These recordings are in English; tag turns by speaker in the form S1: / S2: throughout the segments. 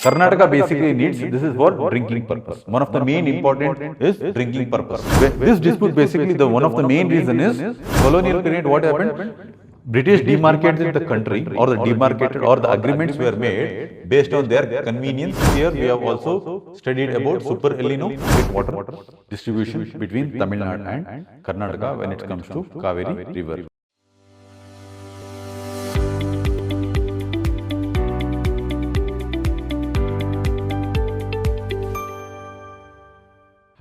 S1: Karnataka basically needs, this is for drinking purpose. One of the main important is drinking purpose. This dispute basically, the one of the main reason is colonial period. What happened? British demarcated the country, or the demarcated, or the agreements were made based on their convenience. Here we have also studied about super El Nino water distribution between Tamil Nadu and Karnataka when it comes to Cauvery River.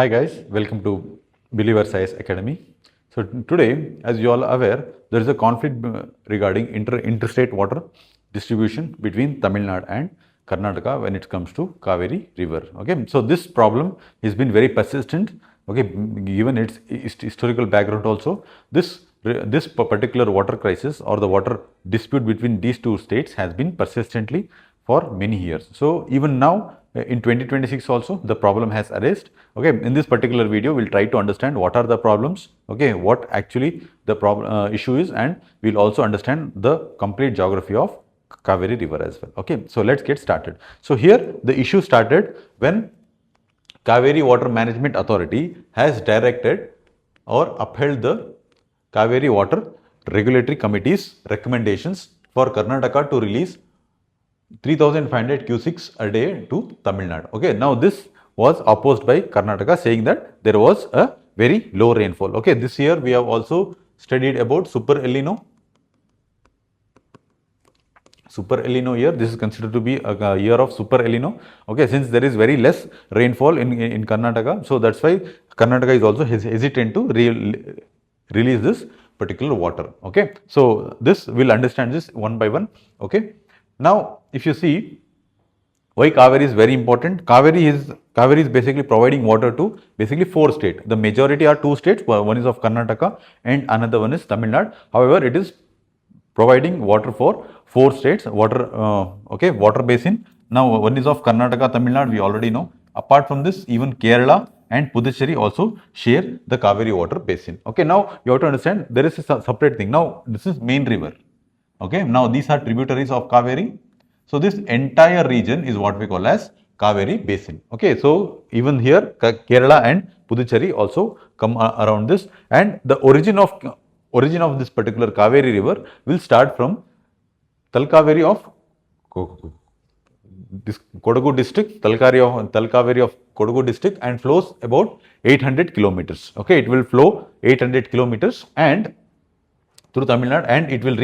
S1: Hi guys, welcome to Believer Science Academy. So today, as you all are aware, there is a conflict regarding interstate water distribution between Tamil Nadu and Karnataka when it comes to Cauvery River. Okay, so this problem has been very persistent. Okay, given its historical background also, this particular water crisis or the water dispute between these two states has been persistently for many years. So even now, in 2026 also, the problem has arisen. Okay, in this particular video, we'll try to understand what are the problems, okay, what actually the problem issue is, and we'll also understand the complete geography of Cauvery River as well. Okay, so let's get started. So here the issue started when Cauvery Water Management Authority has directed or upheld the Cauvery Water Regulatory Committee's recommendations for Karnataka to release 3,500 cusecs a day to Tamil Nadu. Okay, now this was opposed by Karnataka, saying that there was a very low rainfall. Okay, this year we have also studied about Super El Nino. Super El Nino year, this is considered to be a year of Super El Nino. Okay, since there is very less rainfall in Karnataka, so that's why Karnataka is also hesitant to release this particular water. Okay, so this we'll understand this one by one. Okay. Now, if you see why Cauvery is very important, Cauvery is basically providing water to basically 4 states. The majority are 2 states, one is of Karnataka and another one is Tamil Nadu. However, it is providing water for 4 states, water basin. Now, one is of Karnataka, Tamil Nadu, we already know. Apart from this, even Kerala and Puducherry also share the Cauvery water basin. Okay, now you have to understand there is a separate thing. Now, this is main river. Okay, now these are tributaries of Cauvery. So this entire region is what we call as Cauvery basin. Okay, so even here Kerala and Puducherry also come around this, and the origin of this particular Cauvery river will start from Talkaveri of Kodagu district, Talkaveri of Kodagu district, and flows about 800 kilometers. Okay, it will flow 800 kilometers and through Tamil Nadu, and it will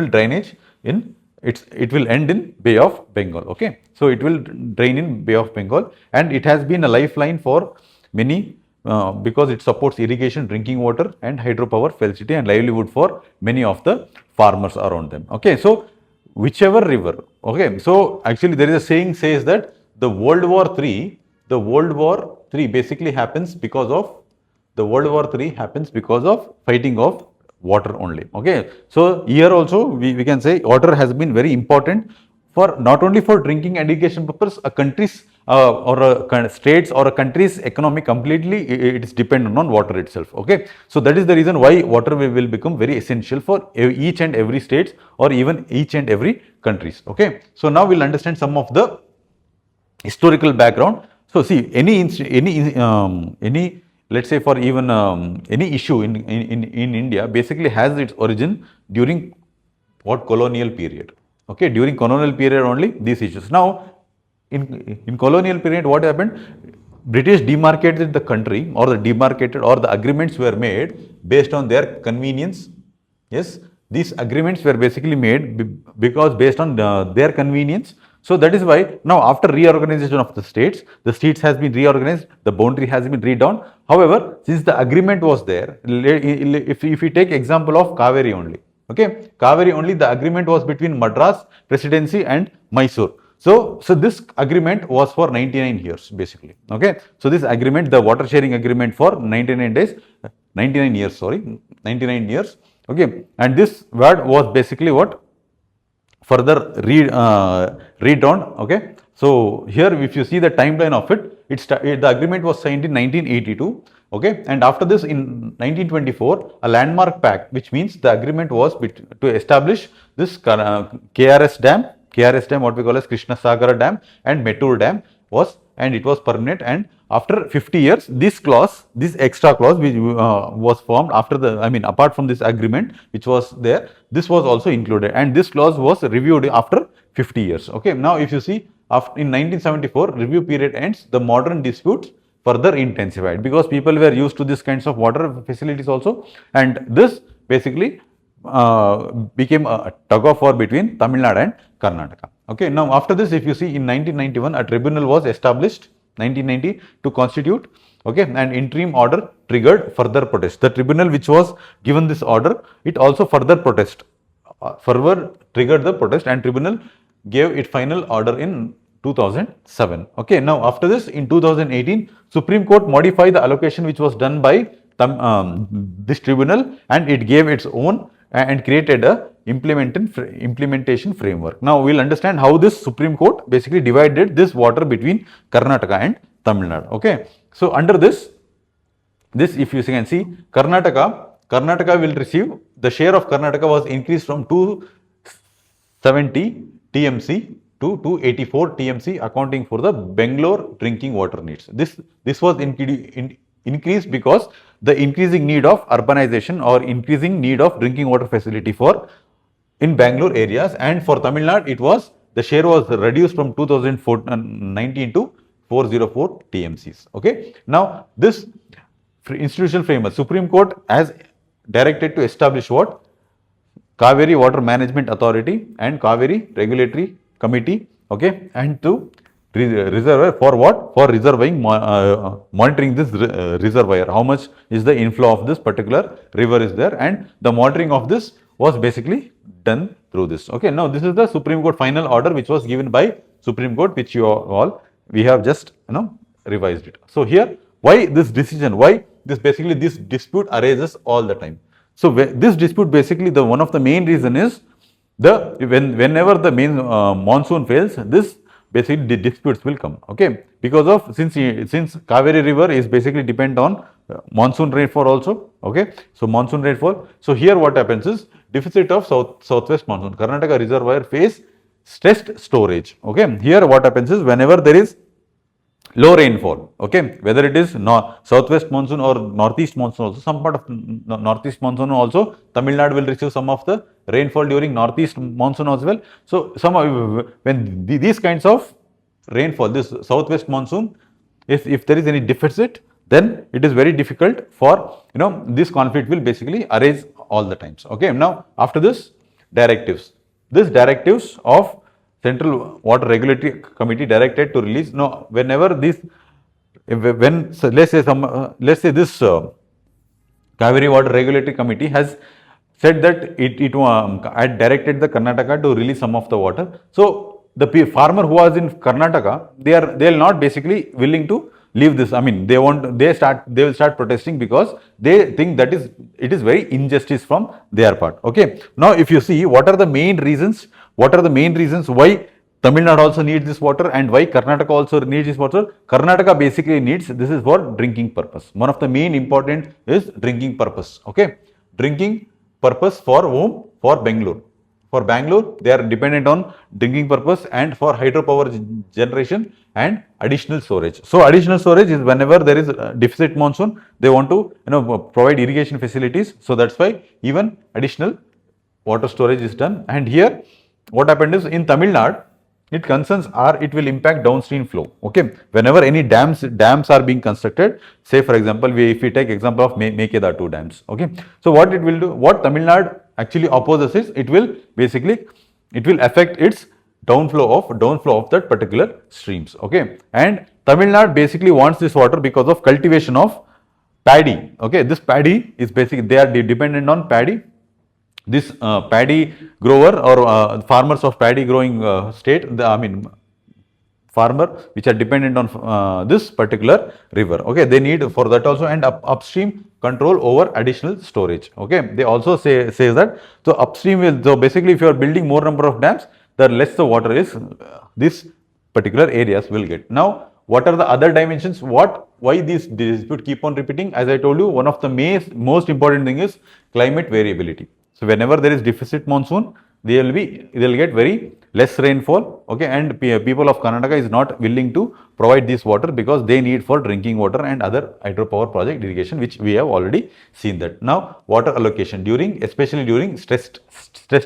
S1: drainage in, it will end in Bay of Bengal. Okay, so it will drain in Bay of Bengal, and it has been a lifeline for many because it supports irrigation, drinking water and hydropower facility and livelihood for many of the farmers around them. Okay, so whichever river, okay, so actually there is a saying says that the World War III basically happens because of fighting of water only. Okay, so here also we can say water has been very important for not only for drinking and irrigation purpose. A country's states or a country's economy completely it is dependent on water itself. Okay, so that is the reason why water will become very essential for each and every states or even each and every countries. Okay, so now we'll understand some of the historical background. So see, any let's say for even any issue in India basically has its origin during what colonial period. Okay, during colonial period only these issues. Now in colonial period what happened? British demarcated the country, or the agreements were made based on their convenience. Yes, these agreements were basically made because based on their convenience. So that is why now after reorganization of the states has been reorganized, the boundary has been redrawn. However, since the agreement was there, if we take example of Cauvery only, okay, Cauvery only, the agreement was between Madras Presidency and Mysore. So this agreement was for 99 years basically. Okay, so this agreement, the water sharing agreement for 99 years. Okay, and this word was basically what? Further read on. Okay, so here if you see the timeline of it, the agreement was signed in 1982. Okay, and after this in 1924 a landmark pact, which means the agreement was to establish this KRS dam KRS dam, what we call as Krishna Sagara dam, and Mettur dam was, and it was permanent. And after 50 years, this clause, this extra clause which was formed after the, I mean, apart from this agreement which was there, this was also included, and this clause was reviewed after 50 years. Okay, now if you see, after in 1974 review period ends, the modern disputes further intensified because people were used to this kinds of water facilities also, and this basically became a tug of war between Tamil Nadu and Karnataka. Okay, now after this, if you see, in 1991 a tribunal was established, 1990, to constitute, okay, an interim order triggered further protest. The tribunal which was given this order, it also further triggered the protest, and tribunal gave its final order in 2007. Okay, now after this, in 2018, Supreme Court modified the allocation which was done by this tribunal, and it gave its own and created a implementation framework. Now we will understand how this Supreme Court basically divided this water between Karnataka and Tamil Nadu. Okay, so under this if you can see, Karnataka will receive, the share of Karnataka was increased from 270 TMC to 284 TMC, accounting for the Bangalore drinking water needs. This was increased because the increasing need of urbanization or increasing need of drinking water facility in Bangalore areas, and for Tamil Nadu it was, the share was reduced from 2019 to 404 TMCs. Okay, now this institutional framework, Supreme Court has directed to establish what? Cauvery Water Management Authority and Cauvery Regulatory Committee, okay, and to reservoir for what? For reservoing, monitoring this reservoir, how much is the inflow of this particular river is there, and the monitoring of this was basically done through this. Okay, now this is the Supreme Court final order which was given by Supreme Court, which we have just revised it. So here, why this decision, why this basically this dispute arises all the time. So this dispute basically, the one of the main reason is whenever the main monsoon fails, this basically the disputes will come. Okay, because of since Cauvery river is basically depend on monsoon rainfall also. Okay, so monsoon rainfall. So here what happens is deficit of southwest monsoon. Karnataka reservoir face stressed storage. Okay, here what happens is whenever there is low rainfall, okay, whether it is southwest monsoon or northeast monsoon also, some part of northeast monsoon also, Tamil Nadu will receive some of the rainfall during northeast monsoon as well. So when these kinds of rainfall, this southwest monsoon, if there is any deficit, then it is very difficult for this conflict will basically arise all the times. Okay, now after this, directives. This directives of Central Water Regulatory Committee directed to release, whenever this, so let's say this Cauvery Water Regulatory Committee has said that it had directed the Karnataka to release some of the water. So the farmer who was in Karnataka, they will not basically willing to leave this. I mean, they will start protesting because they think that it is very injustice from their part. Okay, now if you see, what are the main reasons why Tamil Nadu also needs this water and why Karnataka also needs this water? Karnataka basically needs, this is for drinking purpose. One of the main important is drinking purpose. Okay, drinking purpose for whom? For Bangalore. For Bangalore, they are dependent on drinking purpose and for hydropower generation and additional storage. So additional storage is whenever there is a deficit monsoon, they want to provide irrigation facilities. So that's why even additional water storage is done. And here what happened is in Tamil Nadu, its concerns are it will impact downstream flow. Okay, whenever any dams are being constructed, say for example, if we take example of Mekedatu dams. Okay, so what it will do, what Tamil Nadu actually opposes is it will affect its downflow of that particular streams. Okay, and Tamil Nadu basically wants this water because of cultivation of paddy. Okay, this paddy is basically, they are dependent on paddy. This paddy grower or farmers of paddy growing state, farmer which are dependent on this particular river. Okay, they need for that also, and upstream control over additional storage. Okay, they also say that so upstream will, so basically if you are building more number of dams, the less the water is this particular areas will get. Now what are the other dimensions? Why this dispute keep on repeating? As I told you, one of the most important thing is climate variability. So whenever there is deficit monsoon, they will get very less rainfall, okay, and people of Karnataka is not willing to provide this water because they need for drinking water and other hydropower project irrigation, which we have already seen that. Now, water allocation especially during stressed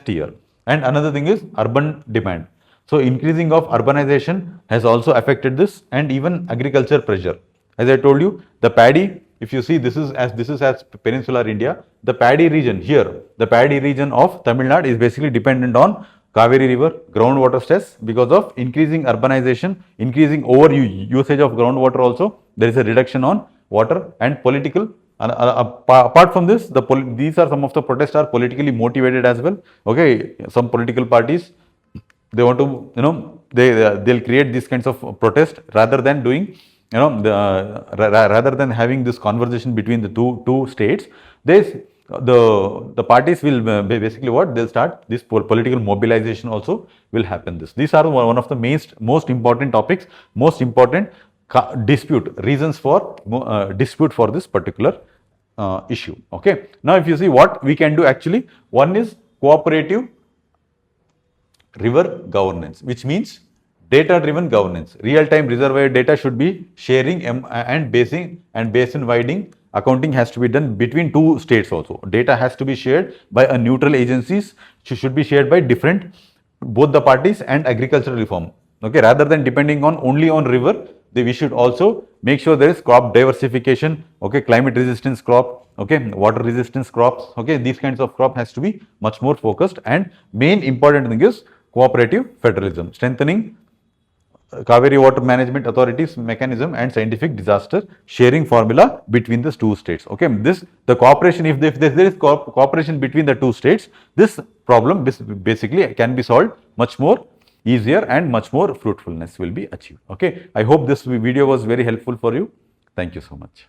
S1: year. And another thing is urban demand. So, increasing of urbanization has also affected this, and even agriculture pressure. As I told you, the paddy, if you see, this is as peninsular India, the paddy region here, the paddy region of Tamil Nadu is basically dependent on Cauvery River groundwater stress because of increasing urbanization, increasing over usage of groundwater also. There is a reduction on water and political. Apart from this, these are some of the protests are politically motivated as well. Okay, some political parties, they want to, they'll create these kinds of protest rather than doing, rather than having this conversation between the two states. The parties will basically what they'll start this political mobilization also will happen. These are one of the most important topics, most important reasons for dispute for this particular issue. Okay. Now, if you see what we can do actually, one is cooperative river governance, which means data-driven governance. Real-time reservoir data should be sharing and basin widening accounting has to be done between two states also. Data has to be shared by a neutral agencies, should be shared by both the parties and agricultural reform. Okay, rather than depending on only on river, we should also make sure there is crop diversification, okay, climate resistance crop, okay, water resistance crops, okay, these kinds of crop has to be much more focused, and main important thing is cooperative federalism, strengthening Cauvery Water Management Authority's mechanism and scientific disaster sharing formula between the two states. Okay, the cooperation, if there is cooperation between the two states, this problem basically can be solved much more easier and much more fruitfulness will be achieved. Okay, I hope this video was very helpful for you. Thank you so much.